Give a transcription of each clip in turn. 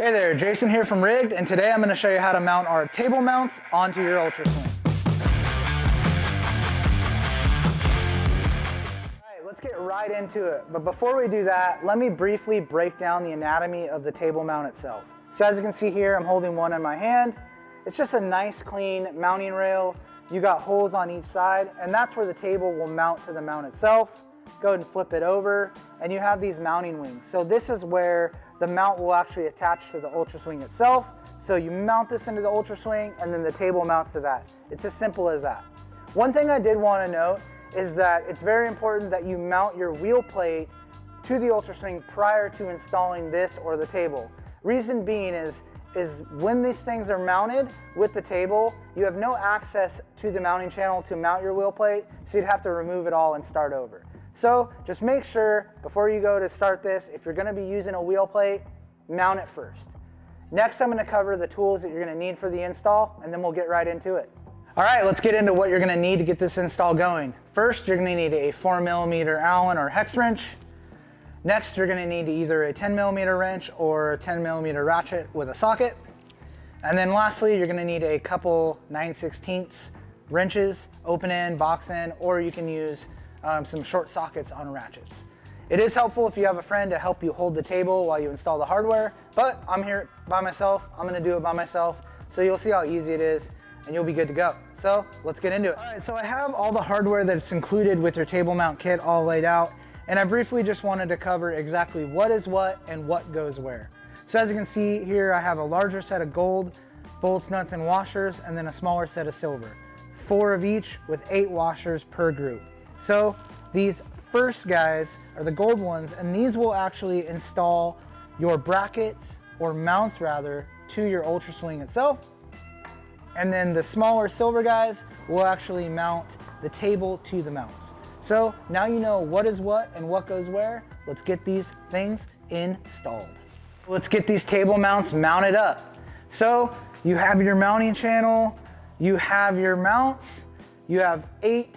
Hey there, Jason here from RIGd, and today I'm going to show you how to mount our table mounts onto your UltraSwing. Alright, let's get right into it. But before we do that, let me briefly break down the anatomy of the table mount itself. So as you can see here, I'm holding one in my hand. It's just a nice clean mounting rail. You got holes on each side, and that's where the table will mount to the mount itself. Go ahead and flip it over, and you have these mounting wings. So this is where the mount will actually attach to the UltraSwing itself. So you mount this into the UltraSwing, and then the table mounts to that. It's as simple as that. One thing I did want to note is that it's very important that you mount your wheel plate to the UltraSwing prior to installing this or the table. Reason being is when these things are mounted with the table, you have no access to the mounting channel to mount your wheel plate, so you'd have to remove it all and start over. So just make sure before you go to start this, if you're going to be using a wheel plate, mount it first. Next, I'm going to cover the tools that you're going to need for the install, and then we'll get right into it. All right, let's get into what you're going to need to get this install going. First, you're going to need a 4mm Allen or hex wrench. Next, you're going to need either a 10mm wrench or a 10mm ratchet with a socket. And then lastly, you're going to need a couple 9/16 wrenches, open end, box end, or you can use some short sockets on ratchets. It is helpful if you have a friend to help you hold the table while you install the hardware, but I'm here by myself. I'm going to do it by myself, so you'll see how easy it is and you'll be good to go. So let's get into it. All right, so I have all the hardware that's included with your table mount kit all laid out, and I briefly just wanted to cover exactly what is what and what goes where. So as you can see here, I have a larger set of gold bolts, nuts, and washers, and then a smaller set of silver. 4 of each with 8 washers per group. So these first guys are the gold ones, and these will actually install your brackets, or mounts rather, to your UltraSwing itself. And then the smaller silver guys will actually mount the table to the mounts. So now you know what is what and what goes where. Let's get these things installed. Let's get these table mounts mounted up. So you have your mounting channel, you have your mounts, you have 8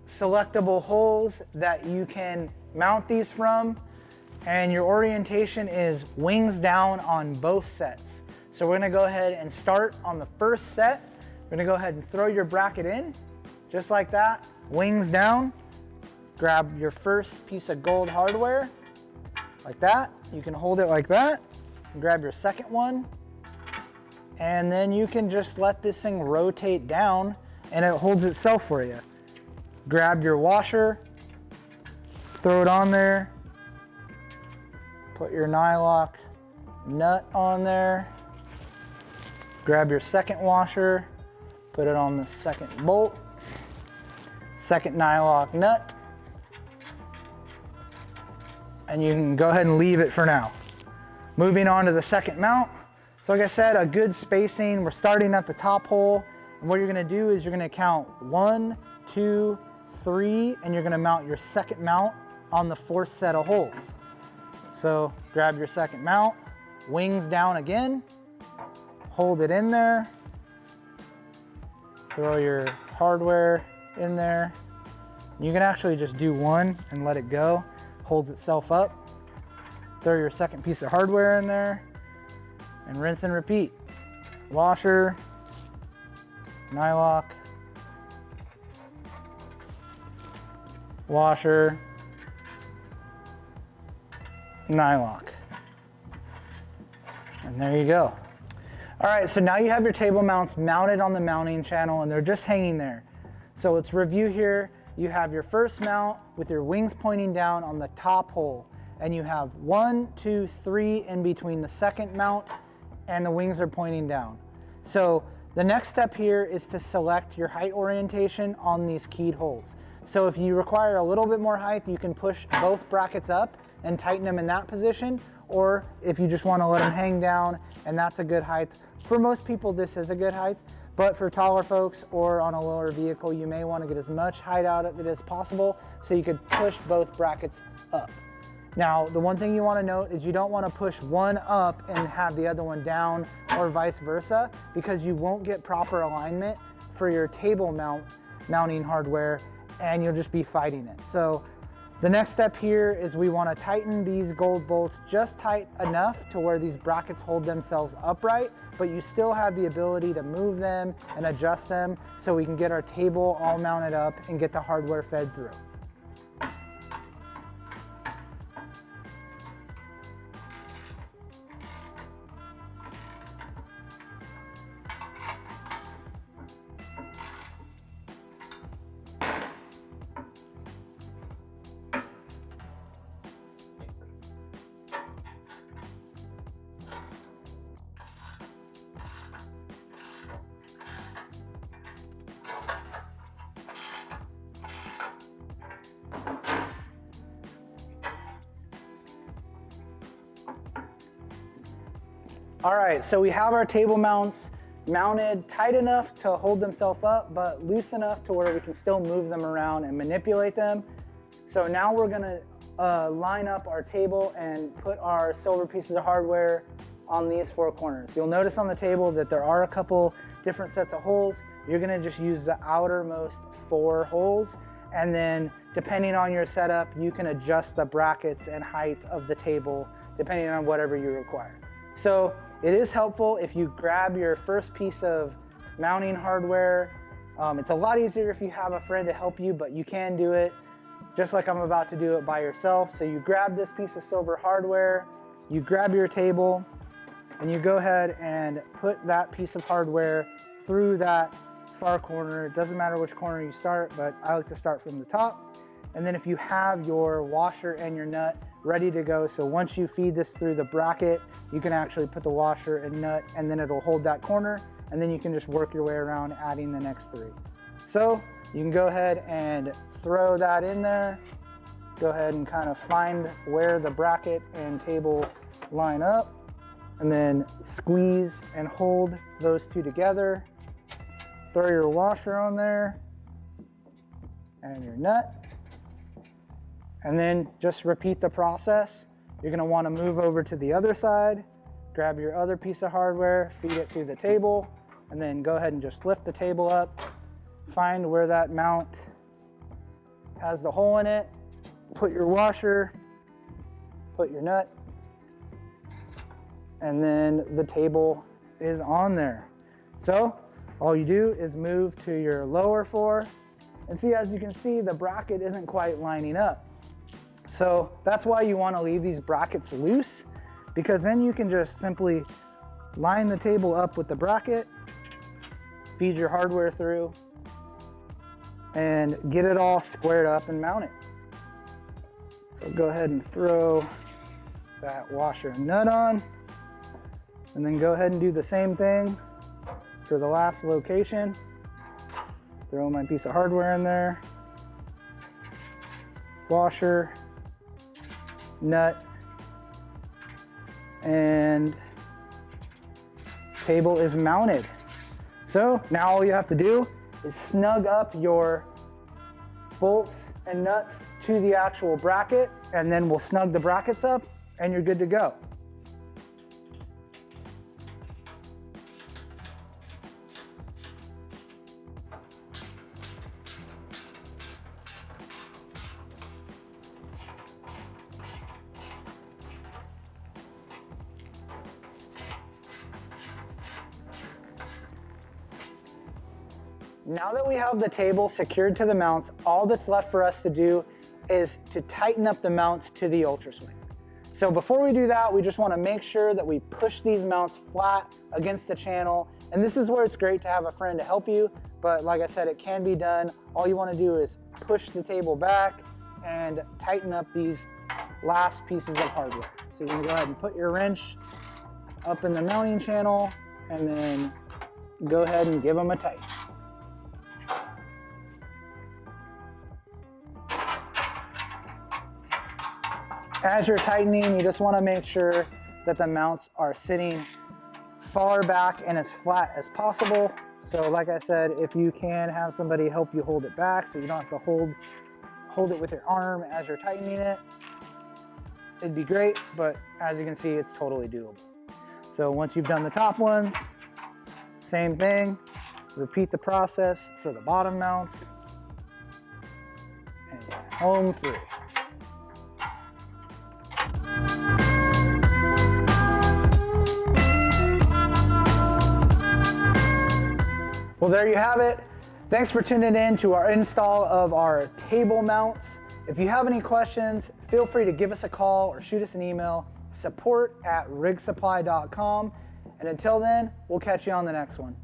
selectable holes that you can mount these from, and your orientation is wings down on both sets. So we're gonna go ahead and start on the first set. We're gonna go ahead and throw your bracket in, just like that, wings down. Grab your first piece of gold hardware, like that. You can hold it like that, and grab your second one, and then you can just let this thing rotate down, and it holds itself for you. Grab your washer, throw it on there, put your nylock nut on there, grab your second washer, put it on the second bolt, second nylock nut, and you can go ahead and leave it for now. Moving on to the second mount. So like I said, a good spacing. We're starting at the top hole, and what you're gonna do is you're gonna count 1, 2, 3, and you're gonna mount your second mount on the 4th set of holes. So grab your second mount, wings down again, hold it in there, throw your hardware in there. You can actually just do one and let it go, holds itself up. Throw your second piece of hardware in there and rinse and repeat. Washer, nylock, washer, nylock. And there you go. All right, so now you have your table mounts mounted on the mounting channel, and they're just hanging there. So let's review here. You have your first mount with your wings pointing down on the top hole, and you have 1, 2, 3 in between the second mount, and the wings are pointing down. So the next step here is to select your height orientation on these keyed holes. So if you require a little bit more height, you can push both brackets up and tighten them in that position, or if you just want to let them hang down, and that's a good height. For most people, this is a good height, but for taller folks or on a lower vehicle, you may want to get as much height out of it as possible, so you could push both brackets up. Now, the one thing you want to note is you don't want to push one up and have the other one down, or vice versa, because you won't get proper alignment for your table mounting hardware, and you'll just be fighting it. So The next step here is we want to tighten these gold bolts just tight enough to where these brackets hold themselves upright, but you still have the ability to move them and adjust them so we can get our table all mounted up and get the hardware fed through. All right, so we have our table mounts mounted tight enough to hold themselves up, but loose enough to where we can still move them around and manipulate them. So now we're gonna line up our table and put our silver pieces of hardware on these four corners. You'll notice on the table that there are a couple different sets of holes. You're gonna just use the outermost 4 holes, and then depending on your setup, you can adjust the brackets and height of the table depending on whatever you require. So it is helpful if you grab your first piece of mounting hardware. It's a lot easier if you have a friend to help you, but you can do it just like I'm about to do it by yourself. So you grab this piece of silver hardware, you grab your table, and you go ahead and put that piece of hardware through that far corner. It doesn't matter which corner you start, but I like to start from the top. And then if you have your washer and your nut ready to go, so once you feed this through the bracket, you can actually put the washer and nut, and then it'll hold that corner, and then you can just work your way around adding the next 3. So you can go ahead and throw that in there. Go ahead and kind of find where the bracket and table line up, and then squeeze and hold those 2 together. Throw your washer on there and your nut. And then just repeat the process. You're gonna wanna move over to the other side, grab your other piece of hardware, feed it through the table, and then go ahead and just lift the table up, find where that mount has the hole in it, put your washer, put your nut, and then the table is on there. So all you do is move to your lower 4, and see, as you can see, the bracket isn't quite lining up. So that's why you want to leave these brackets loose, because then you can just simply line the table up with the bracket, feed your hardware through, and get it all squared up and mounted. So go ahead and throw that washer and nut on, and then go ahead and do the same thing for the last location. Throw my piece of hardware in there, washer, nut, and table is mounted. So now all you have to do is snug up your bolts and nuts to the actual bracket, and then we'll snug the brackets up and you're good to go. Now that we have the table secured to the mounts, all that's left for us to do is to tighten up the mounts to the UltraSwing. So before we do that, we just want to make sure that we push these mounts flat against the channel. And this is where it's great to have a friend to help you. But like I said, it can be done. All you want to do is push the table back and tighten up these last pieces of hardware. So you can go ahead and put your wrench up in the mounting channel and then go ahead and give them a tight. As you're tightening, you just want to make sure that the mounts are sitting far back and as flat as possible. So like I said, if you can have somebody help you hold it back so you don't have to hold it with your arm as you're tightening it, it'd be great, but as you can see, it's totally doable. So once you've done the top ones, same thing, repeat the process for the bottom mounts, and home free. Well, there you have it. Thanks for tuning in to our install of our table mounts. If you have any questions, feel free to give us a call or shoot us an email, support@rigsupply.com. And until then, we'll catch you on the next one.